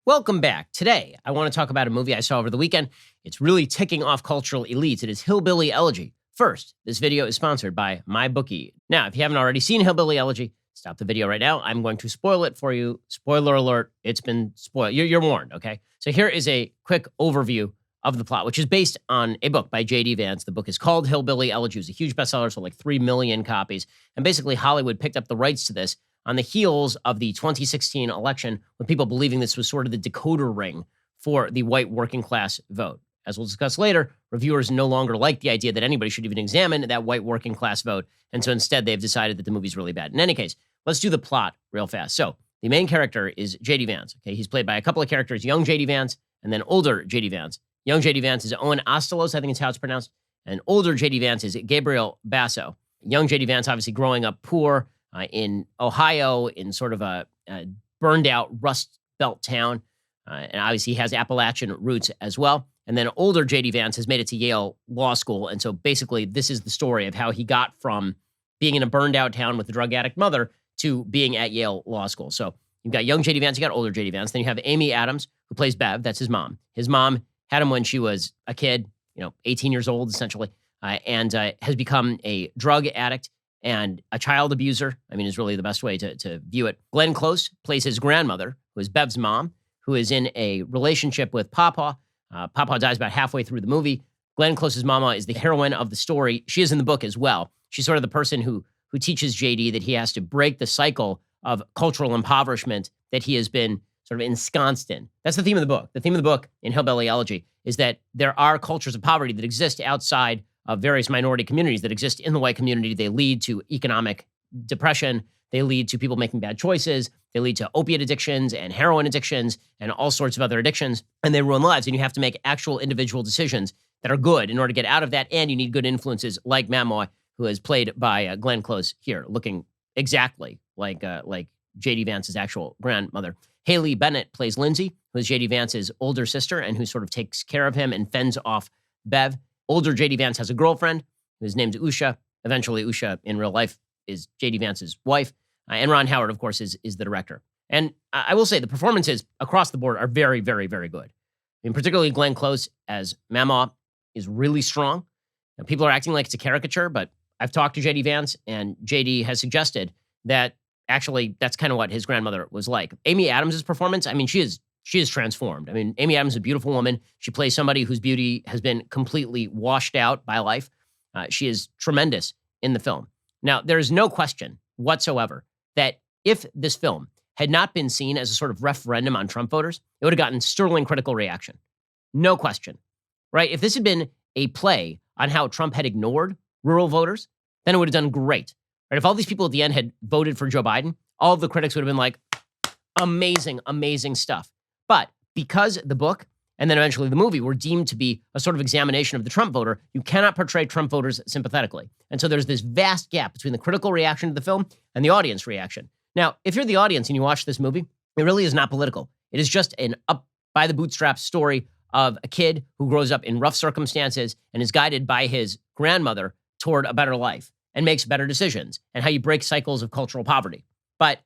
Welcome back. Today, I want to talk about a movie I saw over the weekend. It's really ticking off cultural elites. It is Hillbilly Elegy. First, this video is sponsored by MyBookie. Now, if you haven't already seen Hillbilly Elegy, stop the video right now. I'm going to spoil it for you. Spoiler alert, it's been spoiled. You're warned, okay? So here is a quick overview of the plot, which is based on a book by J.D. Vance. The book is called Hillbilly Elegy. It was a huge bestseller, sold like 3 million copies. And basically, Hollywood picked up the rights to this on the heels of the 2016 election, with people believing this was sort of the decoder ring for the white working class vote. As we'll discuss later, reviewers no longer like the idea that anybody should even examine that white working class vote, and so instead they've decided that the movie's really bad. In any case, let's do the plot real fast. So the main character is J.D. Vance. Okay, he's played by a couple of characters, young J.D. Vance and then older J.D. Vance. Young J.D. Vance is Owen Ostelos, I think is how it's pronounced, and older J.D. Vance is Gabriel Basso. Young J.D. Vance obviously growing up poor, in Ohio, in sort of a burned out Rust Belt town. And obviously he has Appalachian roots as well. And then older J.D. Vance has made it to Yale Law School. And so basically this is the story of how he got from being in a burned out town with a drug addict mother to being at Yale Law School. So you've got young J.D. Vance, you got older J.D. Vance. Then you have Amy Adams, who plays Bev. That's his mom. His mom had him when she was a kid, 18 years old, essentially, and has become a drug addict and a child abuser, is really the best way to view it. Glenn Close plays his grandmother, who is Bev's mom, who is in a relationship with Papa. Papa dies about halfway through the movie. Glenn Close's mama is the heroine of the story. She is in the book as well. She's sort of the person who teaches JD that he has to break the cycle of cultural impoverishment that he has been sort of ensconced in. That's the theme of the book. The theme of the book in Hillbilly Elegy is that there are cultures of poverty that exist outside of various minority communities that exist in the white community. They lead to economic depression. They lead to people making bad choices. They lead to opiate addictions and heroin addictions and all sorts of other addictions, and they ruin lives. And you have to make actual individual decisions that are good in order to get out of that, and you need good influences like Mama, who is played by Glenn Close here, looking exactly like J.D. Vance's actual grandmother. Haley Bennett plays Lindsay, who is J.D. Vance's older sister and who sort of takes care of him and fends off Bev. Older J.D. Vance has a girlfriend who's named Usha. Eventually, Usha in real life is J.D. Vance's wife. And Ron Howard, of course, is the director. And I will say the performances across the board are very, very, very good. Particularly Glenn Close as Mama is really strong. Now, people are acting like it's a caricature, but I've talked to J.D. Vance, and J.D. has suggested that actually that's kind of what his grandmother was like. Amy Adams' performance, she is transformed. Amy Adams is a beautiful woman. She plays somebody whose beauty has been completely washed out by life. She is tremendous in the film. Now, there is no question whatsoever that if this film had not been seen as a sort of referendum on Trump voters, it would have gotten sterling critical reaction. No question, right? If this had been a play on how Trump had ignored rural voters, then it would have done great. Right? If all these people at the end had voted for Joe Biden, all of the critics would have been like, amazing, amazing stuff. But because the book and then eventually the movie were deemed to be a sort of examination of the Trump voter, you cannot portray Trump voters sympathetically. And so there's this vast gap between the critical reaction to the film and the audience reaction. Now, if you're the audience and you watch this movie, it really is not political. It is just an up by the bootstraps story of a kid who grows up in rough circumstances and is guided by his grandmother toward a better life and makes better decisions, and how you break cycles of cultural poverty. But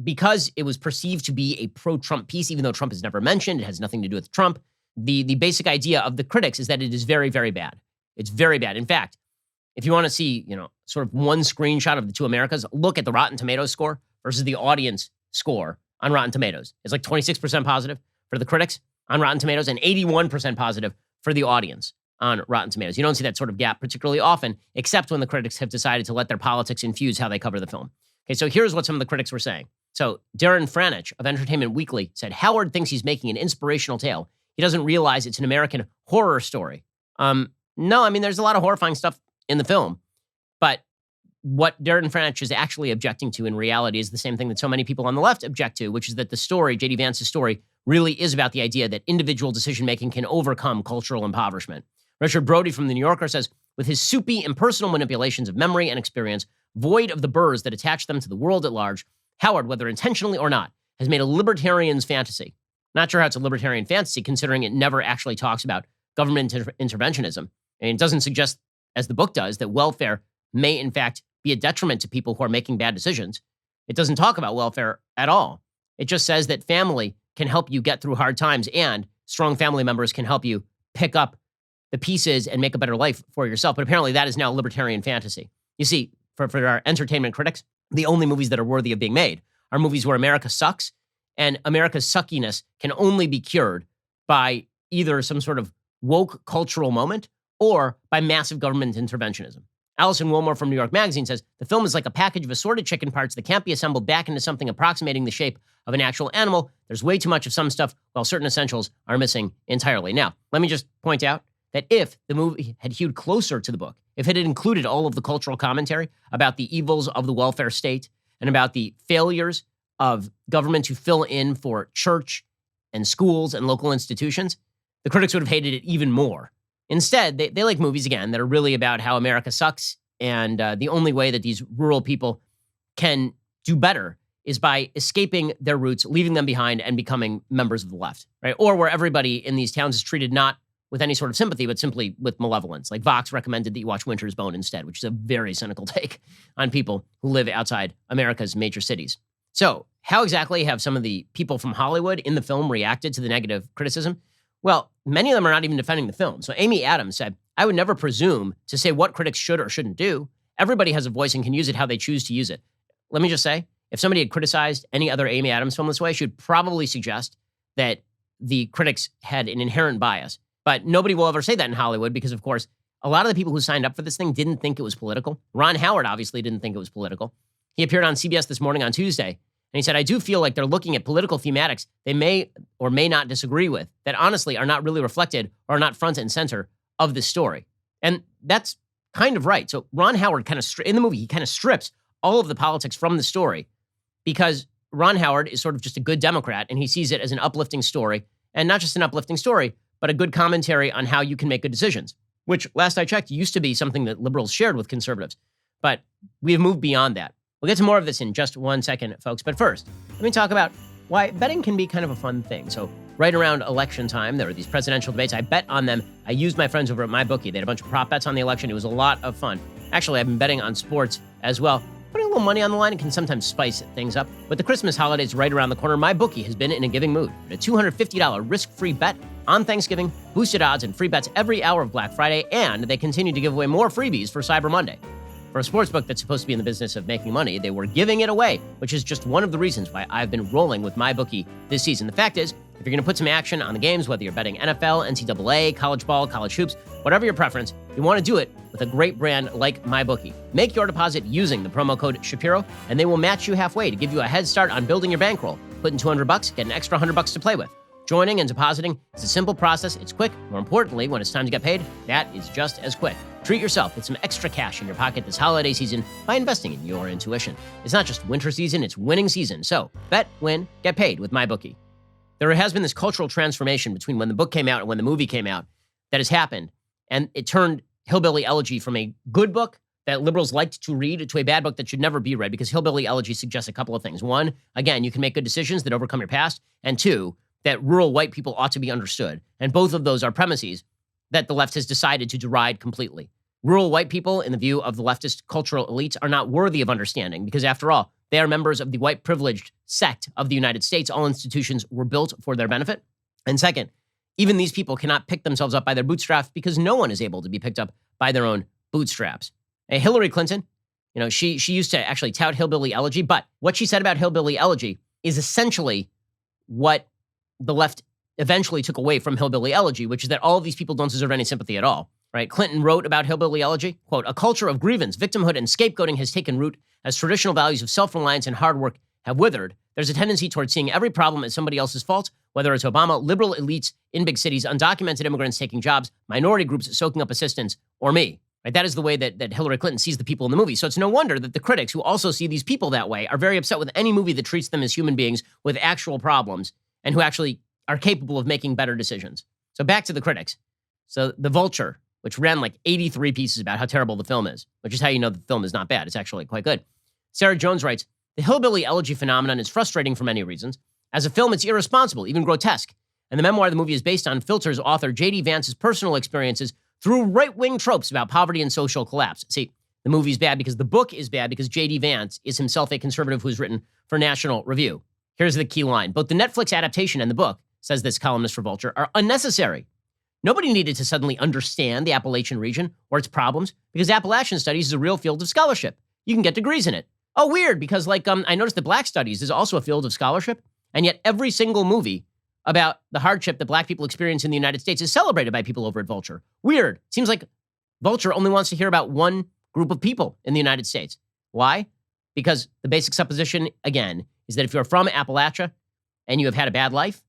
because it was perceived to be a pro-Trump piece, even though Trump is never mentioned, it has nothing to do with Trump, the basic idea of the critics is that it is very, very bad. It's very bad. In fact, if you want to see, sort of one screenshot of the two Americas, look at the Rotten Tomatoes score versus the audience score on Rotten Tomatoes. It's like 26% positive for the critics on Rotten Tomatoes and 81% positive for the audience on Rotten Tomatoes. You don't see that sort of gap particularly often, except when the critics have decided to let their politics infuse how they cover the film. Okay, so here's what some of the critics were saying. So Darren Franich of Entertainment Weekly said, Howard thinks he's making an inspirational tale. He doesn't realize it's an American horror story. No, there's a lot of horrifying stuff in the film. But what Darren Franich is actually objecting to in reality is the same thing that so many people on the left object to, which is that the story, J.D. Vance's story, really is about the idea that individual decision-making can overcome cultural impoverishment. Richard Brody from The New Yorker says, with his soupy, impersonal manipulations of memory and experience, void of the burrs that attach them to the world at large, Howard, whether intentionally or not, has made a libertarian's fantasy. Not sure how it's a libertarian fantasy, considering it never actually talks about government interventionism. And it doesn't suggest, as the book does, that welfare may, in fact, be a detriment to people who are making bad decisions. It doesn't talk about welfare at all. It just says that family can help you get through hard times, and strong family members can help you pick up the pieces and make a better life for yourself. But apparently that is now libertarian fantasy. You see, for our entertainment critics, the only movies that are worthy of being made are movies where America sucks, and America's suckiness can only be cured by either some sort of woke cultural moment or by massive government interventionism. Allison Wilmore from New York Magazine says, the film is like a package of assorted chicken parts that can't be assembled back into something approximating the shape of an actual animal. There's way too much of some stuff, while certain essentials are missing entirely. Now, let me just point out that if the movie had hewed closer to the book, if it had included all of the cultural commentary about the evils of the welfare state and about the failures of government to fill in for church and schools and local institutions, the critics would have hated it even more. Instead, they like movies, again, that are really about how America sucks, and the only way that these rural people can do better is by escaping their roots, leaving them behind, and becoming members of the left, right? Or where everybody in these towns is treated not with any sort of sympathy, but simply with malevolence. Like Vox recommended that you watch Winter's Bone instead, which is a very cynical take on people who live outside America's major cities. So how exactly have some of the people from Hollywood in the film reacted to the negative criticism? Well, many of them are not even defending the film. So Amy Adams said, I would never presume to say what critics should or shouldn't do. Everybody has a voice and can use it how they choose to use it. Let me just say, if somebody had criticized any other Amy Adams film this way, she would probably suggest that the critics had an inherent bias. But nobody will ever say that in Hollywood because, of course, a lot of the people who signed up for this thing didn't think it was political. Ron Howard obviously didn't think it was political. He appeared on CBS This Morning on Tuesday, and he said, I do feel like they're looking at political thematics they may or may not disagree with that honestly are not really reflected or are not front and center of this story. And that's kind of right. So Ron Howard in the movie, he kind of strips all of the politics from the story because Ron Howard is sort of just a good Democrat and he sees it as an uplifting story, and not just an uplifting story, but a good commentary on how you can make good decisions, which last I checked used to be something that liberals shared with conservatives. But we have moved beyond that. We'll get to more of this in just 1 second, folks. But first, let me talk about why betting can be kind of a fun thing. So right around election time, there are these presidential debates. I bet on them. I used my friends over at MyBookie. They had a bunch of prop bets on the election. It was a lot of fun. Actually, I've been betting on sports as well. Putting a little money on the line can sometimes spice things up. With the Christmas holidays right around the corner, MyBookie has been in a giving mood. A $250 risk-free bet on Thanksgiving, boosted odds, and free bets every hour of Black Friday, and they continue to give away more freebies for Cyber Monday. For a sportsbook that's supposed to be in the business of making money, they were giving it away, which is just one of the reasons why I've been rolling with MyBookie this season. The fact is, if you're going to put some action on the games, whether you're betting NFL, NCAA, college ball, college hoops, whatever your preference, you want to do it with a great brand like MyBookie. Make your deposit using the promo code Shapiro, and they will match you halfway to give you a head start on building your bankroll. Put in $200, get an extra $100 to play with. Joining and depositing is a simple process. It's quick. More importantly, when it's time to get paid, that is just as quick. Treat yourself with some extra cash in your pocket this holiday season by investing in your intuition. It's not just winter season, it's winning season. So bet, win, get paid with MyBookie. There has been this cultural transformation between when the book came out and when the movie came out that has happened. And it turned Hillbilly Elegy from a good book that liberals liked to read to a bad book that should never be read, because Hillbilly Elegy suggests a couple of things. One, again, you can make good decisions that overcome your past. And two, that rural white people ought to be understood. And both of those are premises that the left has decided to deride completely. Rural white people, in the view of the leftist cultural elites, are not worthy of understanding because, after all, they are members of the white privileged sect of the United States. All institutions were built for their benefit. And second, even these people cannot pick themselves up by their bootstraps because no one is able to be picked up by their own bootstraps. Hillary Clinton, she used to actually tout Hillbilly Elegy, but what she said about Hillbilly Elegy is essentially what the left eventually took away from Hillbilly Elegy, which is that all of these people don't deserve any sympathy at all, right? Clinton wrote about Hillbilly Elegy, quote, a culture of grievance, victimhood, and scapegoating has taken root as traditional values of self-reliance and hard work have withered. There's a tendency towards seeing every problem as somebody else's fault, whether it's Obama, liberal elites in big cities, undocumented immigrants taking jobs, minority groups soaking up assistance, or me. Right? That is the way that Hillary Clinton sees the people in the movie. So it's no wonder that the critics who also see these people that way are very upset with any movie that treats them as human beings with actual problems and who actually are capable of making better decisions. So back to the critics. So The Vulture, which ran like 83 pieces about how terrible the film is, which is how you know the film is not bad. It's actually quite good. Sarah Jones writes, the Hillbilly Elegy phenomenon is frustrating for many reasons. As a film, it's irresponsible, even grotesque. And the memoir the movie is based on filters author J.D. Vance's personal experiences through right-wing tropes about poverty and social collapse. See, the movie's bad because the book is bad because J.D. Vance is himself a conservative who's written for National Review. Here's the key line. Both the Netflix adaptation and the book, says this columnist for Vulture, are unnecessary. Nobody needed to suddenly understand the Appalachian region or its problems because Appalachian studies is a real field of scholarship. You can get degrees in it. Oh, weird, because I noticed that Black studies is also a field of scholarship, and yet every single movie about the hardship that Black people experience in the United States is celebrated by people over at Vulture. Weird. Seems like Vulture only wants to hear about one group of people in the United States. Why? Because the basic supposition, again, is that if you're from Appalachia and you have had a bad life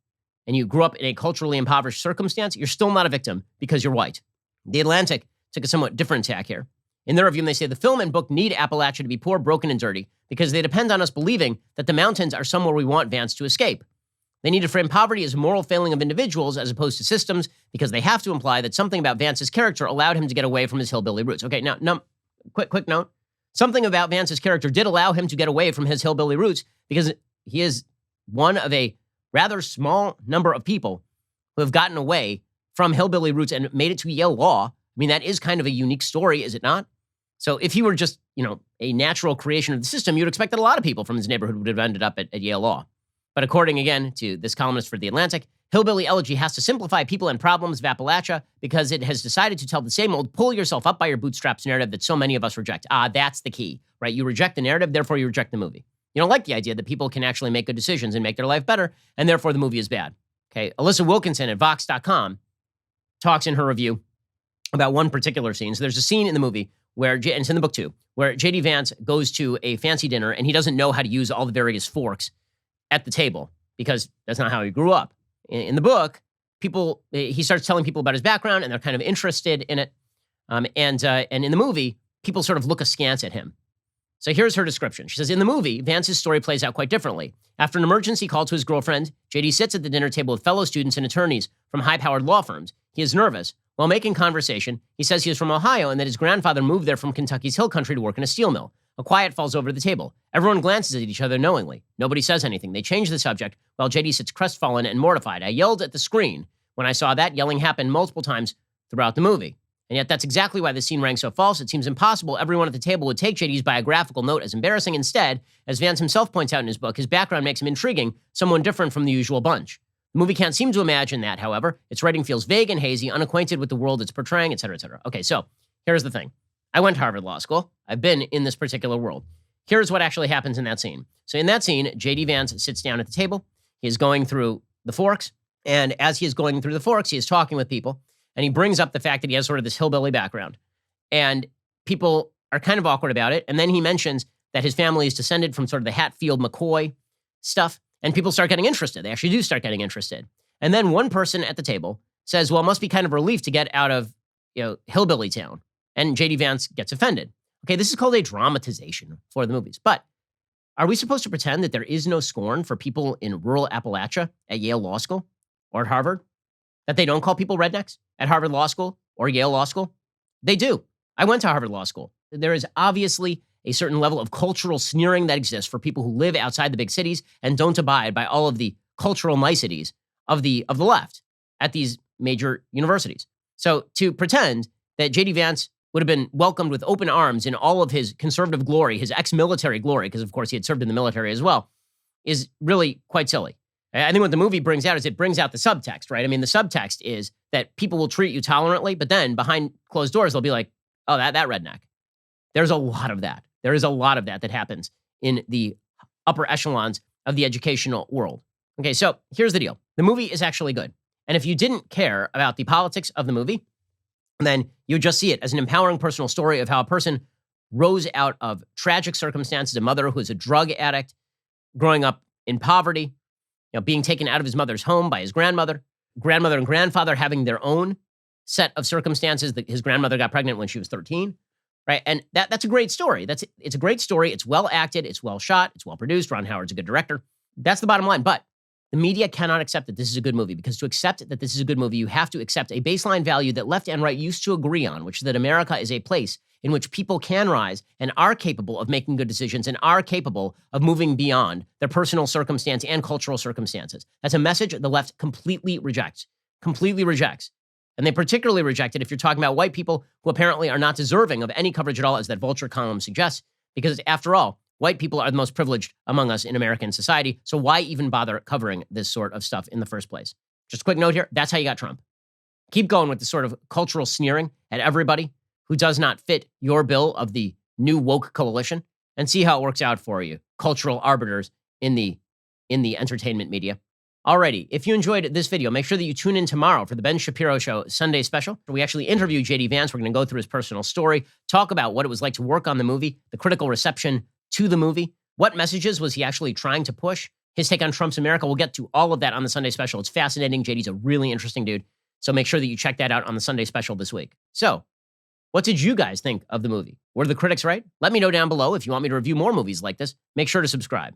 and you grew up in a culturally impoverished circumstance, you're still not a victim because you're white. The Atlantic took a somewhat different tack here. In their review, they say the film and book need Appalachia to be poor, broken, and dirty because they depend on us believing that the mountains are somewhere we want Vance to escape. They need to frame poverty as a moral failing of individuals as opposed to systems because they have to imply that something about Vance's character allowed him to get away from his hillbilly roots. Okay, now, quick note. Something about Vance's character did allow him to get away from his hillbilly roots because he is one of a rather small number of people who have gotten away from hillbilly roots and made it to Yale Law. I mean, that is kind of a unique story, is it not? So if he were just, a natural creation of the system, you'd expect that a lot of people from his neighborhood would have ended up at Yale Law. But according, again, to this columnist for The Atlantic, Hillbilly Elegy has to simplify people and problems of Appalachia because it has decided to tell the same old pull yourself up by your bootstraps narrative that so many of us reject. That's the key, right? You reject the narrative, therefore you reject the movie. You don't like the idea that people can actually make good decisions and make their life better, and therefore the movie is bad. Okay, Alyssa Wilkinson at Vox.com talks in her review about one particular scene. So there's a scene in the movie where, and it's in the book too, where J.D. Vance goes to a fancy dinner and he doesn't know how to use all the various forks at the table because that's not how he grew up. In the book, he starts telling people about his background and they're kind of interested in it. And in the movie, people sort of look askance at him. So here's her description. She says, in the movie, Vance's story plays out quite differently. After an emergency call to his girlfriend, JD sits at the dinner table with fellow students and attorneys from high-powered law firms. He is nervous. While making conversation, he says he is from Ohio and that his grandfather moved there from Kentucky's hill country to work in a steel mill. A quiet falls over the table. Everyone glances at each other knowingly. Nobody says anything. They change the subject while JD sits crestfallen and mortified. I yelled at the screen when I saw that. Yelling happened multiple times throughout the movie. And yet that's exactly why the scene rang so false. It seems impossible everyone at the table would take JD's biographical note as embarrassing. Instead, as Vance himself points out in his book, his background makes him intriguing, someone different from the usual bunch. The movie can't seem to imagine that, however. Its writing feels vague and hazy, unacquainted with the world it's portraying, etc., etc. Okay, so here's the thing. I went to Harvard Law School. I've been in this particular world. Here's what actually happens in that scene. So in that scene, J.D. Vance sits down at the table. He is going through the forks. And as he is going through the forks, he is talking with people. And he brings up the fact that he has sort of this hillbilly background. And people are kind of awkward about it. And then he mentions that his family is descended from sort of the Hatfield McCoy stuff. And people start getting interested. They actually do start getting interested. And then one person at the table says, well, it must be kind of a relief to get out of, hillbilly town. And J.D. Vance gets offended. Okay, this is called a dramatization for the movies. But are we supposed to pretend that there is no scorn for people in rural Appalachia at Yale Law School or at Harvard? That they don't call people rednecks at Harvard Law School or Yale Law School? They do. I went to Harvard Law School. There is obviously a certain level of cultural sneering that exists for people who live outside the big cities and don't abide by all of the cultural niceties of the left at these major universities. So to pretend that J.D. Vance would have been welcomed with open arms in all of his conservative glory, his ex-military glory, because of course he had served in the military as well, is really quite silly. I think what the movie brings out is it brings out the subtext, right? I mean, the subtext is that people will treat you tolerantly, but then behind closed doors, they'll be like, oh, that redneck. There's a lot of that. There is a lot of that happens in the upper echelons of the educational world. Okay, so here's the deal. The movie is actually good. And if you didn't care about the politics of the movie, then you would just see it as an empowering personal story of how a person rose out of tragic circumstances, a mother who is a drug addict, growing up in poverty, being taken out of his mother's home by his grandmother and grandfather having their own set of circumstances. That his grandmother got pregnant when she was 13, right? And that's a great story. It's a great story. It's well acted. It's well shot. It's well produced. Ron Howard's a good director. That's the bottom line. But the media cannot accept that this is a good movie, because to accept that this is a good movie, you have to accept a baseline value that left and right used to agree on, which is that America is a place in which people can rise and are capable of making good decisions and are capable of moving beyond their personal circumstance and cultural circumstances. That's a message the left completely rejects. And they particularly reject it if you're talking about white people who apparently are not deserving of any coverage at all, as that Vulture column suggests, because after all, White people are the most privileged among us in American society, so why even bother covering this sort of stuff in the first place? Just a quick note here, that's how you got Trump. Keep going with this sort of cultural sneering at everybody who does not fit your bill of the new woke coalition, and see how it works out for you, cultural arbiters in the entertainment media. Alrighty, if you enjoyed this video, make sure that you tune in tomorrow for the Ben Shapiro Show Sunday special. We actually interview J.D. Vance. We're going to go through his personal story, talk about what it was like to work on the movie, the critical reception to the movie, what messages was he actually trying to push, his take on Trump's America. We'll get to all of that on the Sunday special. It's fascinating. J.D.'s a really interesting dude, so make sure that you check that out on the Sunday special this week. So, what did you guys think of the movie? Were the critics right? Let me know down below. If you want me to review more movies like this, make sure to subscribe.